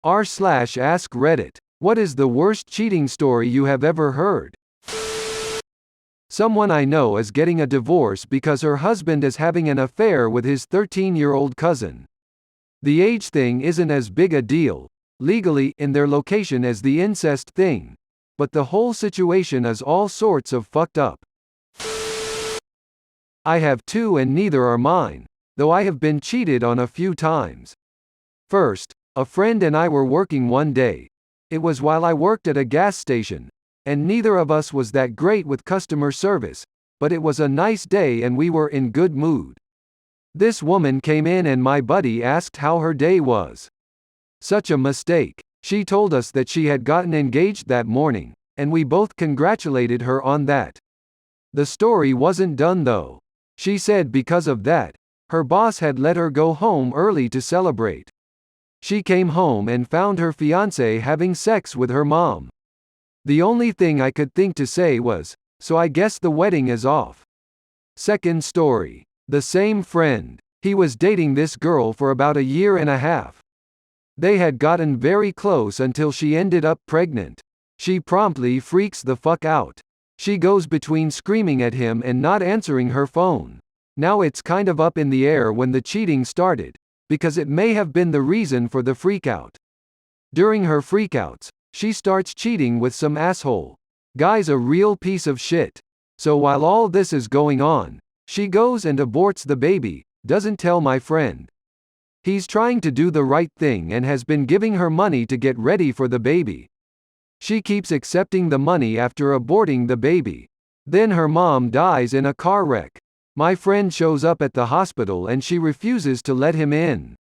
r/AskReddit. What is the worst cheating story you have ever heard? Someone I know is getting a divorce because her husband is having an affair with his 13-year-old cousin. The age thing isn't as big a deal, legally, in their location as the incest thing. But the whole situation is all sorts of fucked up. I have two and neither are mine, though I have been cheated on a few times. First, a friend and I were working one day. It was while I worked at a gas station, and neither of us was that great with customer service, but it was a nice day and we were in good mood. This woman came in and my buddy asked how her day was. Such a mistake. She told us that she had gotten engaged that morning, and we both congratulated her on that. The story wasn't done though. She said because of that, her boss had let her go home early to celebrate. She came home and found her fiancé having sex with her mom. The only thing I could think to say was, "So I guess the wedding is off." Second story. The same friend. He was dating this girl for about a year and a half. They had gotten very close until she ended up pregnant. She promptly freaks the fuck out. She goes between screaming at him and not answering her phone. Now it's kind of up in the air when the cheating started, because it may have been the reason for the freakout. During her freakouts, she starts cheating with some asshole. Guy's a real piece of shit. So while all this is going on, she goes and aborts the baby, doesn't tell my friend. He's trying to do the right thing and has been giving her money to get ready for the baby. She keeps accepting the money after aborting the baby. Then her mom dies in a car wreck. My friend shows up at the hospital and she refuses to let him in.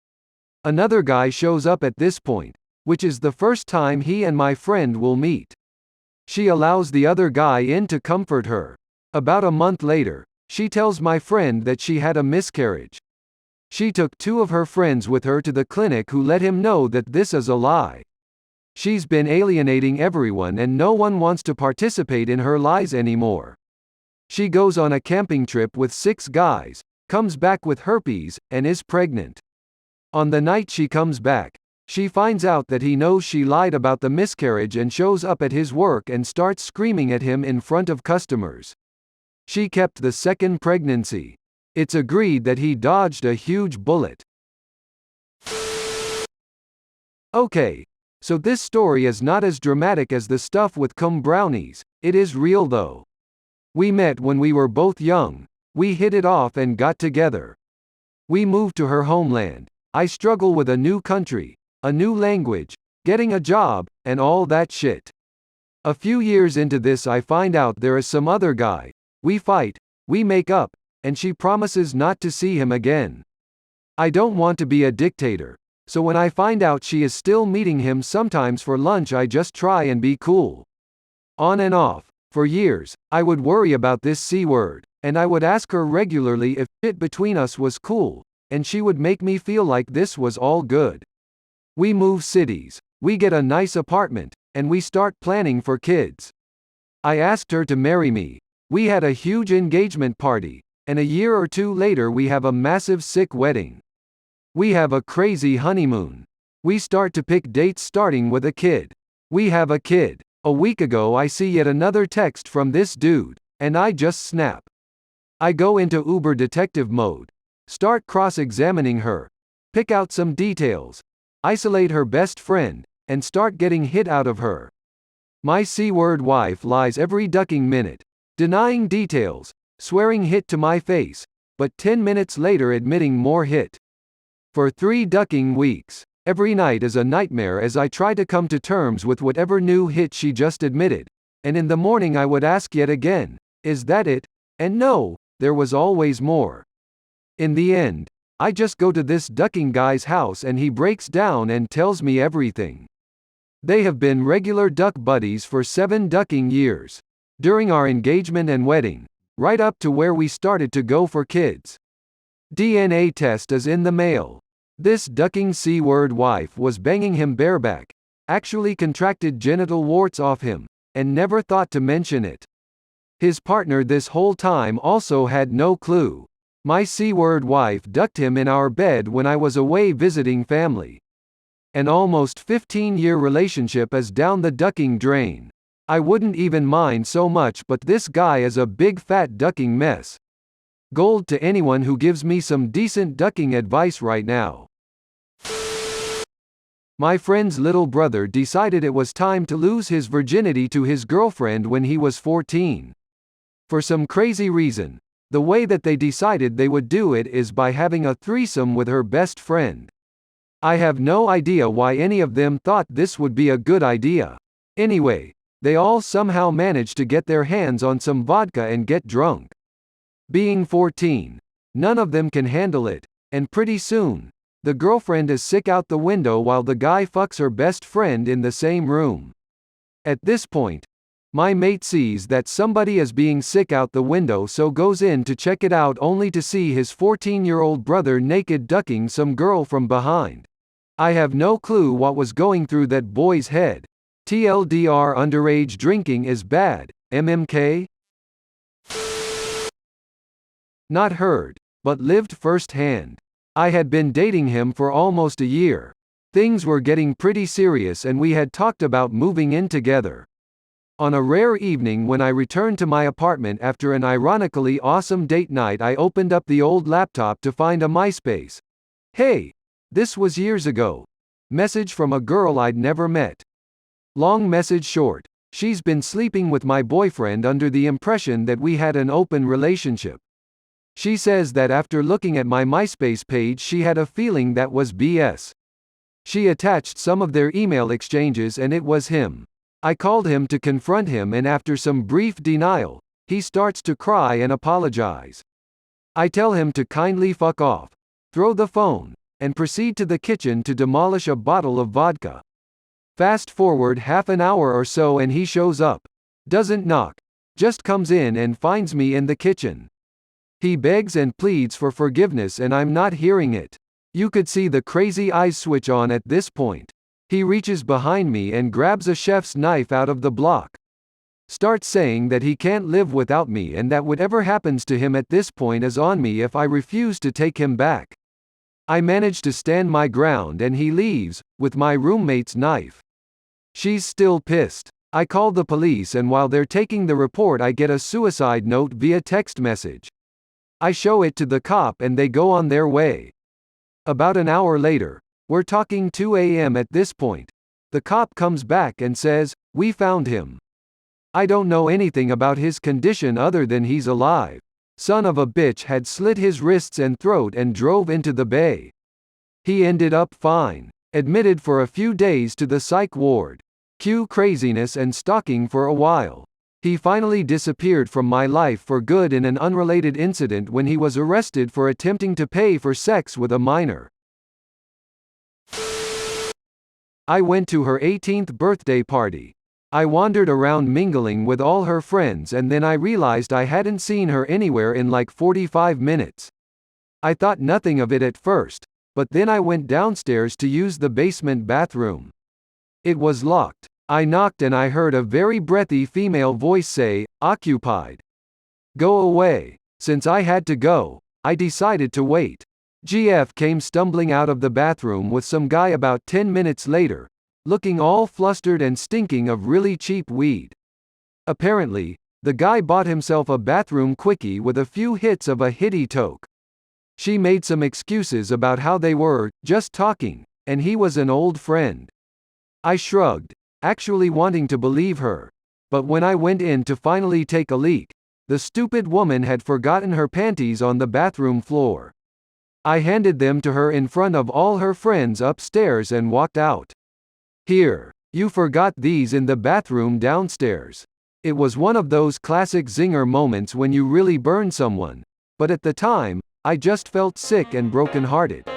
Another guy shows up at this point, which is the first time he and my friend will meet. She allows the other guy in to comfort her. About a month later, she tells my friend that she had a miscarriage. She took two of her friends with her to the clinic who let him know that this is a lie. She's been alienating everyone and no one wants to participate in her lies anymore. She goes on a camping trip with 6 guys, comes back with herpes, and is pregnant. On the night she comes back, she finds out that he knows she lied about the miscarriage and shows up at his work and starts screaming at him in front of customers. She kept the second pregnancy. It's agreed that he dodged a huge bullet. Okay, so this story is not as dramatic as the stuff with cum brownies. It is real though. We met when we were both young. We hit it off and got together. We moved to her homeland. I struggle with a new country, a new language, getting a job, and all that shit. A few years into this I find out there is some other guy. We fight, we make up, and she promises not to see him again. I don't want to be a dictator, so when I find out she is still meeting him sometimes for lunch I just try and be cool. On and off. For years, I would worry about this C word, and I would ask her regularly if shit between us was cool, and she would make me feel like this was all good. We move cities, we get a nice apartment, and we start planning for kids. I asked her to marry me. We had a huge engagement party, and a year or two later we have a massive sick wedding. We have a crazy honeymoon. We start to pick dates starting with a kid. We have a kid. A week ago I see yet another text from this dude, and I just snap. I go into uber detective mode. Start cross-examining her. Pick out some details. Isolate her best friend, and start getting hit out of her. My C-word wife lies every ducking minute, denying details, swearing hit to my face, but 10 minutes later admitting more hit. For 3 ducking weeks. Every night is a nightmare as I try to come to terms with whatever new hit she just admitted, and in the morning I would ask yet again, "Is that it?" And no, there was always more. In the end, I just go to this ducking guy's house and he breaks down and tells me everything. They have been regular duck buddies for 7 ducking years. During our engagement and wedding, right up to where we started to go for kids. DNA test is in the mail. This ducking C-word wife was banging him bareback, actually contracted genital warts off him, and never thought to mention it. His partner this whole time also had no clue. My C-word wife ducked him in our bed when I was away visiting family. An almost 15-year relationship is down the ducking drain. I wouldn't even mind so much, but this guy is a big fat ducking mess. Gold to anyone who gives me some decent ducking advice right now. My friend's little brother decided it was time to lose his virginity to his girlfriend when he was 14. For some crazy reason, the way that they decided they would do it is by having a threesome with her best friend. I have no idea why any of them thought this would be a good idea. Anyway, they all somehow managed to get their hands on some vodka and get drunk. Being 14, none of them can handle it, and pretty soon, the girlfriend is sick out the window while the guy fucks her best friend in the same room. At this point, my mate sees that somebody is being sick out the window, so goes in to check it out, only to see his 14-year-old brother naked ducking some girl from behind. I have no clue what was going through that boy's head. TLDR, underage drinking is bad, MMK? Not heard, but lived firsthand. I had been dating him for almost a year. Things were getting pretty serious and we had talked about moving in together. On a rare evening when I returned to my apartment after an ironically awesome date night, I opened up the old laptop to find a MySpace. Hey, this was years ago. Message from a girl I'd never met. Long message short, she's been sleeping with my boyfriend under the impression that we had an open relationship. She says that after looking at my MySpace page she had a feeling that was BS. She attached some of their email exchanges and it was him. I called him to confront him and after some brief denial, he starts to cry and apologize. I tell him to kindly fuck off, throw the phone, and proceed to the kitchen to demolish a bottle of vodka. Fast forward half an hour or so and he shows up. Doesn't knock. Just comes in and finds me in the kitchen. He begs and pleads for forgiveness and I'm not hearing it. You could see the crazy eyes switch on at this point. He reaches behind me and grabs a chef's knife out of the block. Starts saying that he can't live without me and that whatever happens to him at this point is on me if I refuse to take him back. I manage to stand my ground and he leaves, with my roommate's knife. She's still pissed. I call the police and while they're taking the report I get a suicide note via text message. I show it to the cop and they go on their way. About an hour later, we're talking 2 a.m. at this point. The cop comes back and says, "We found him." I don't know anything about his condition other than he's alive. Son of a bitch had slit his wrists and throat and drove into the bay. He ended up fine. Admitted for a few days to the psych ward. Cue craziness and stalking for a while. He finally disappeared from my life for good in an unrelated incident when he was arrested for attempting to pay for sex with a minor. I went to her 18th birthday party. I wandered around mingling with all her friends and then I realized I hadn't seen her anywhere in like 45 minutes. I thought nothing of it at first, but then I went downstairs to use the basement bathroom. It was locked. I knocked and I heard a very breathy female voice say, "Occupied." Go away. Since I had to go, I decided to wait. GF came stumbling out of the bathroom with some guy about 10 minutes later, looking all flustered and stinking of really cheap weed. Apparently, the guy bought himself a bathroom quickie with a few hits of a hitty toke. She made some excuses about how they were just talking, and he was an old friend. I shrugged, actually wanting to believe her. But when I went in to finally take a leak, the stupid woman had forgotten her panties on the bathroom floor. I handed them to her in front of all her friends upstairs and walked out. "Here, you forgot these in the bathroom downstairs." It was one of those classic zinger moments when you really burn someone. But at the time, I just felt sick and brokenhearted.